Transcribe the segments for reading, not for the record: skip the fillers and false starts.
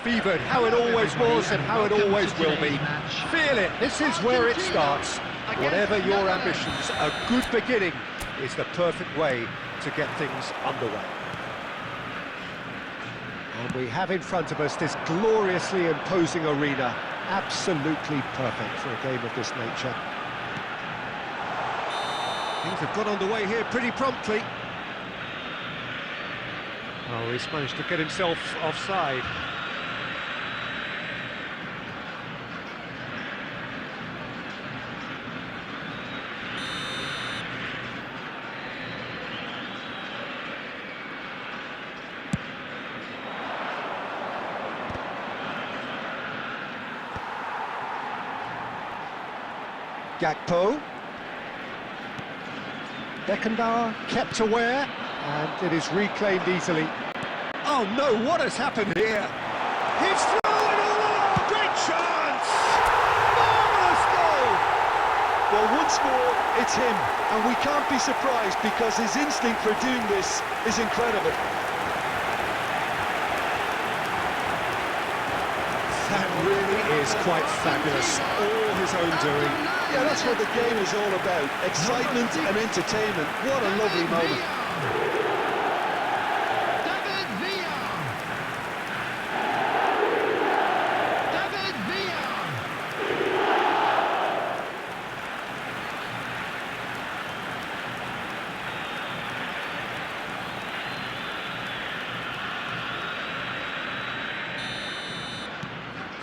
fevered, how it always was and how it always will be. Feel it, this is where it starts. Whatever your ambitions, a good beginning is the perfect way to get things underway. And we have in front of us this gloriously imposing arena, absolutely perfect for a game of this nature. Things have got underway here pretty promptly. Oh, he's managed to get himself offside. Gakpo. Beckenbauer kept aware, and it is reclaimed easily. Oh no, what has happened here? He's through it all along, great chance! Marvellous goal! Well, once more, it's him, and we can't be surprised because his instinct for doing this is incredible. That really is quite fabulous, all his own doing. Yeah, that's what the game is all about, excitement and entertainment. What a lovely moment.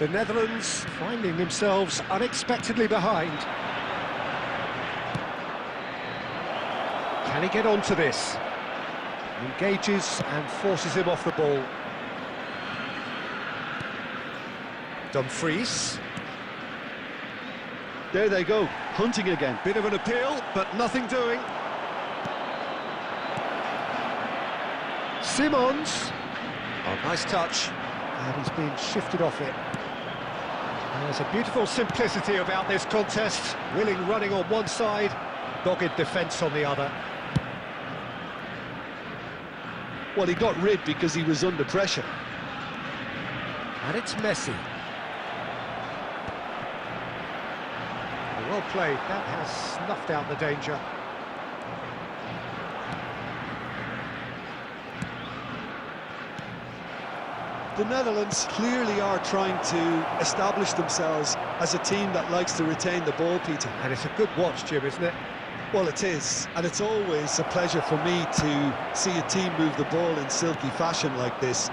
The Netherlands finding themselves unexpectedly behind. Can he get onto this? Engages and forces him off the ball. Dumfries. There they go, hunting again. Bit of an appeal, but nothing doing. Simons. Oh, nice touch. And he's been shifted off it. There's a beautiful simplicity about this contest. Willing running on one side, dogged defence on the other. Well, he got rid because he was under pressure. And it's Messi. Well played, that has snuffed out the danger. The Netherlands clearly are trying to establish themselves as a team that likes to retain the ball, Peter. And it's a good watch, Jim, isn't it? Well, it is, and it's always a pleasure for me to see a team move the ball in silky fashion like this.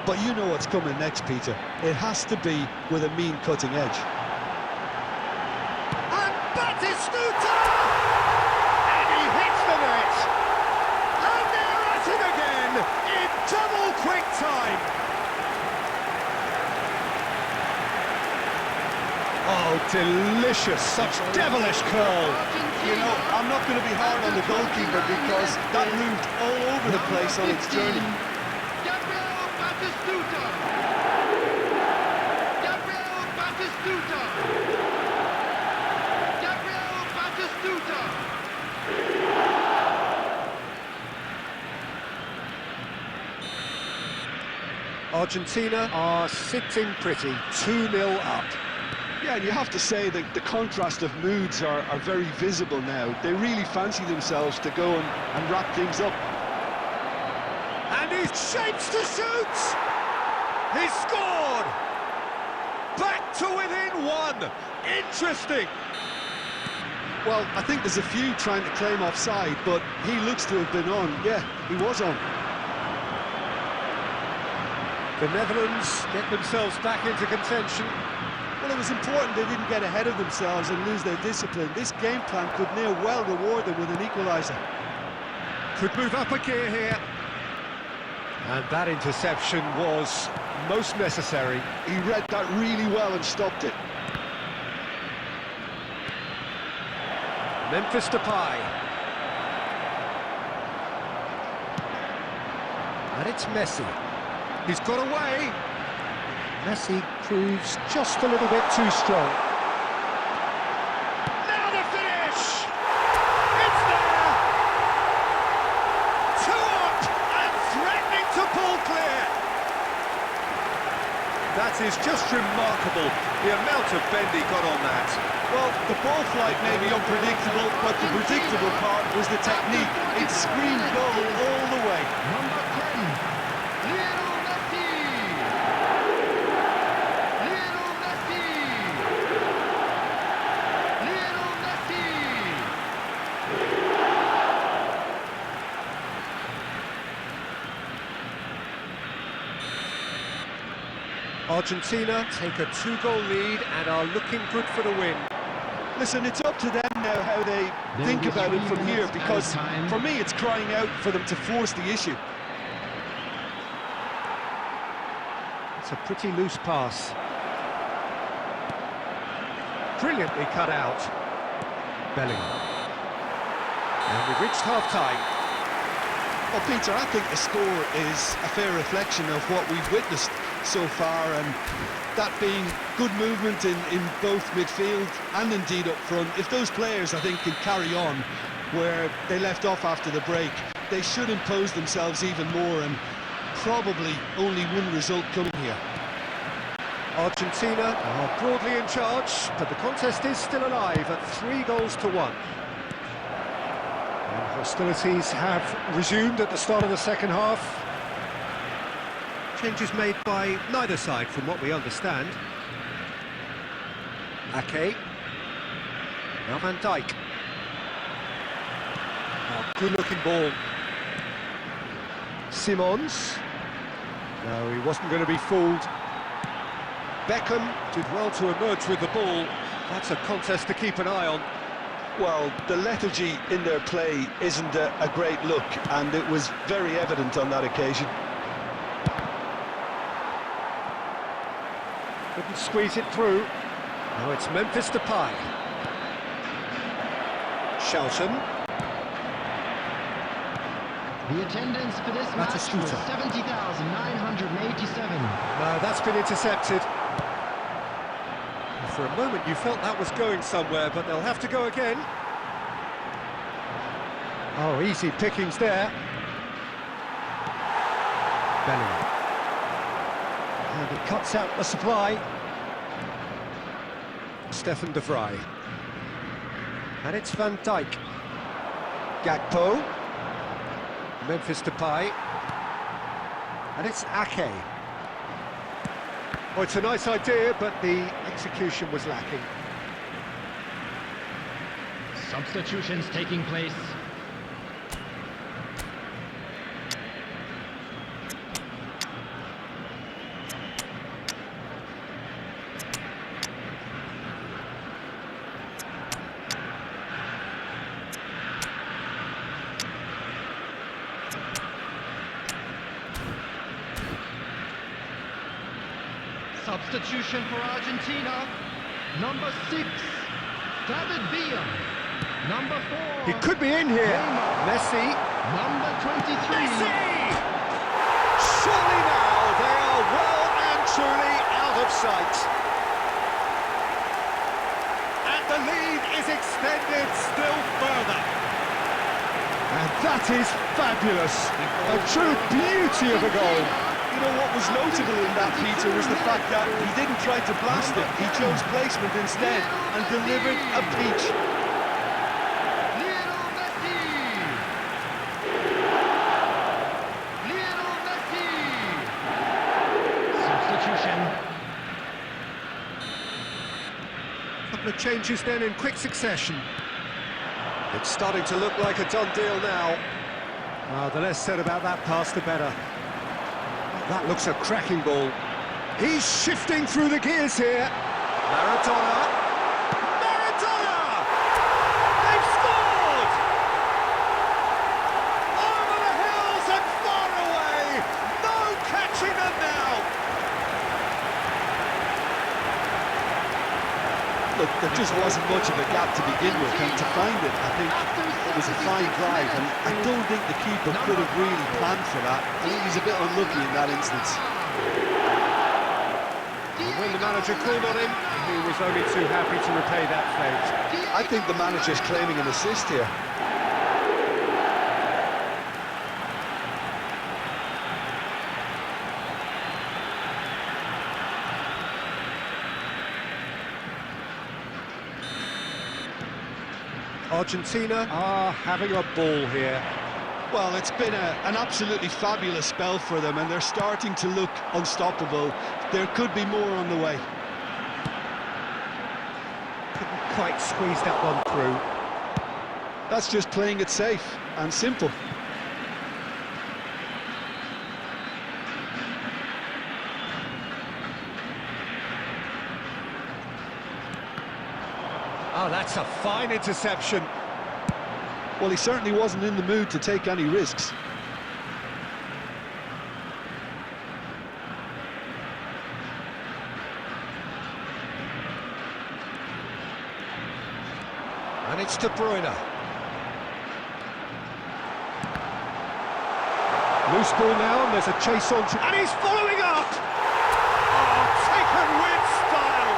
But you know what's coming next, Peter. It has to be with a mean cutting edge. And Batistuta! And he hits the net! And they're at it again in double quick time! Oh, delicious, such devilish curl. You know, I'm not going to be hard on the goalkeeper because that moved all over the place on its journey. Argentina are sitting pretty, 2-0 up. Yeah, and you have to say that the contrast of moods are very visible now. They really fancy themselves to go and wrap things up. And he shapes to shoot! He scored! Back to within one! Interesting! Well, I think there's a few trying to claim offside, but he looks to have been on. Yeah, he was on. The Netherlands get themselves back into contention. Well, it was important they didn't get ahead of themselves and lose their discipline. This game plan could near well reward them with an equaliser. Could move up a gear here. And that interception was most necessary. He read that really well and stopped it. Memphis Depay. And it's Messi. He's got away. Messi proves just a little bit too strong. Now the finish! It's there! 2 up and threatening to pull clear. That is just remarkable, the amount of bend he got on that. Well, the ball flight may be unpredictable, but the predictable part was the technique. It screamed goal all the way. Number 10, Lionel Messi! Lionel Messi! Lionel Messi! Argentina take a 2-goal lead and are looking good for the win. Listen, it's up to them now how they think about it from here, because for me it's crying out for them to force the issue. It's a pretty loose pass. Brilliantly cut out. Bellingham. And we've reached half-time. Well, Peter, I think the score is a fair reflection of what we've witnessed so far, and that being good movement in both midfield and indeed up front. If those players, I think, can carry on where they left off after the break, they should impose themselves even more, and probably only one result coming here. Argentina are broadly in charge, but the contest is still alive at 3-1. And hostilities have resumed at the start of the second half. Changes made by neither side, from what we understand. Ake. Now Van Dijk. Oh, good-looking ball. Simons. No, he wasn't going to be fooled. Beckham did well to emerge with the ball. That's a contest to keep an eye on. Well, the lethargy in their play isn't a great look, and it was very evident on that occasion. Couldn't squeeze it through. Now it's Memphis Depay. Shelton. The attendance for this match was 70,987. No, that's been intercepted. For a moment you felt that was going somewhere, but they'll have to go again. Oh, easy pickings there. Bellingham. And it cuts out the supply. Stefan de Vrij. And it's Van Dijk. Gakpo. Memphis Depay. And it's Ake. Oh, it's a nice idea, but the execution was lacking. Substitutions taking place. Substitution for Argentina. Number 6, David Villa. Number 4, He could be in here. Neymar. Messi. Number 23, Messi! Surely now they are well and truly out of sight. And the lead is extended still further. And that is fabulous. A true beauty of a goal. You know, what was notable in that, Peter, was the fact that he didn't try to blast it. He chose placement instead and delivered a peach. Lionel Messi. Lionel Messi. Substitution. Couple of changes then in quick succession. It's starting to look like a done deal now. The less said about that pass, the better. That looks a cracking ball. He's shifting through the gears here. Maradona. Maradona! They've scored! Over the hills and far away. No catching them now. Look, there just wasn't much of a gap to begin with, and to find it, I think it was a fine drive, and I don't think the keeper could have really planned for that. I think he's a bit unlucky in that instance. When the manager called on him, he was only too happy to repay that fate. I think the manager's claiming an assist here. Argentina are having a ball here. Well, it's been an absolutely fabulous spell for them, and they're starting to look unstoppable. There could be more on the way. Couldn't quite squeeze that one through. That's just playing it safe and simple. Oh, that's a fine interception. Well, he certainly wasn't in the mood to take any risks. And it's De Bruyne. Loose ball now, and there's a chase on. And he's following up! Oh, taken with style!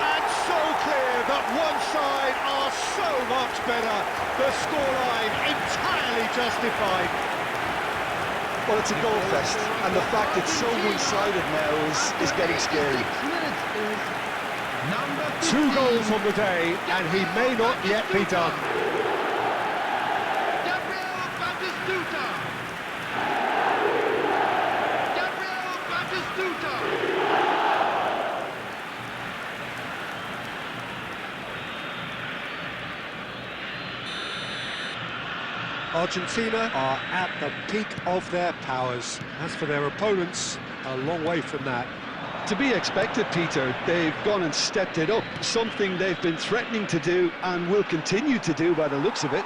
And so clear that one side are so much better. The scoreline entirely justified. Well, it's a goal fest, and the fact it's so one-sided now is getting scary. 6 minutes is number 15. 2 goals on the day, and he may not yet be done. Gabriel Batistuta. Gabriel Batistuta. Argentina are at the peak of their powers. As for their opponents, a long way from that. To be expected, Peter. They've gone and stepped it up, something they've been threatening to do and will continue to do by the looks of it.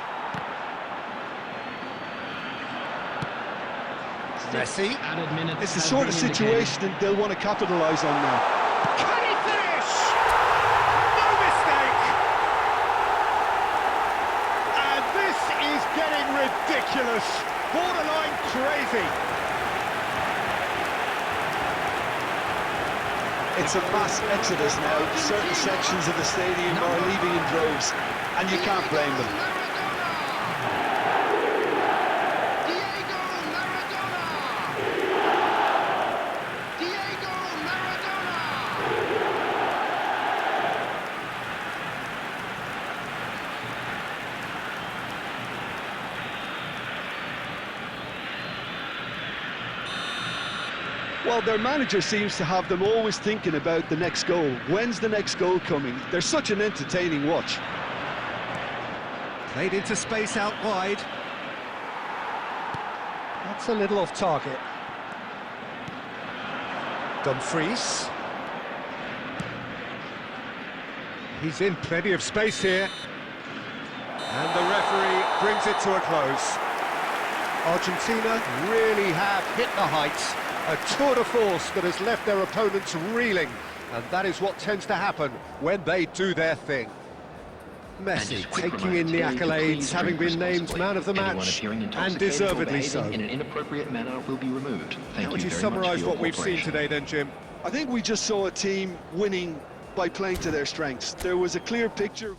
Messi. Added minutes It's the has sort of been indicated. situation they'll want to capitalise on now. Can he finish? No mistake! And this is getting ridiculous. Borderline crazy. It's a mass exodus now. Certain sections of the stadium are leaving in droves, and you can't blame them. Diego Maradona! Diego Maradona! Well, their manager seems to have them always thinking about the next goal. When's the next goal coming? They're such an entertaining watch. Played into space out wide. That's a little off target. Dumfries. He's in plenty of space here. And the referee brings it to a close. Argentina really have hit the heights. A tour de force that has left their opponents reeling. And that is what tends to happen when they do their thing. Messi taking in the accolades, having been named man of the match, and deservedly so. In an inappropriate manner will be removed. Thank How would you you very much for summarise your what we've seen cooperation. today then, Jim? I think we just saw a team winning by playing to their strengths. There was a clear picture.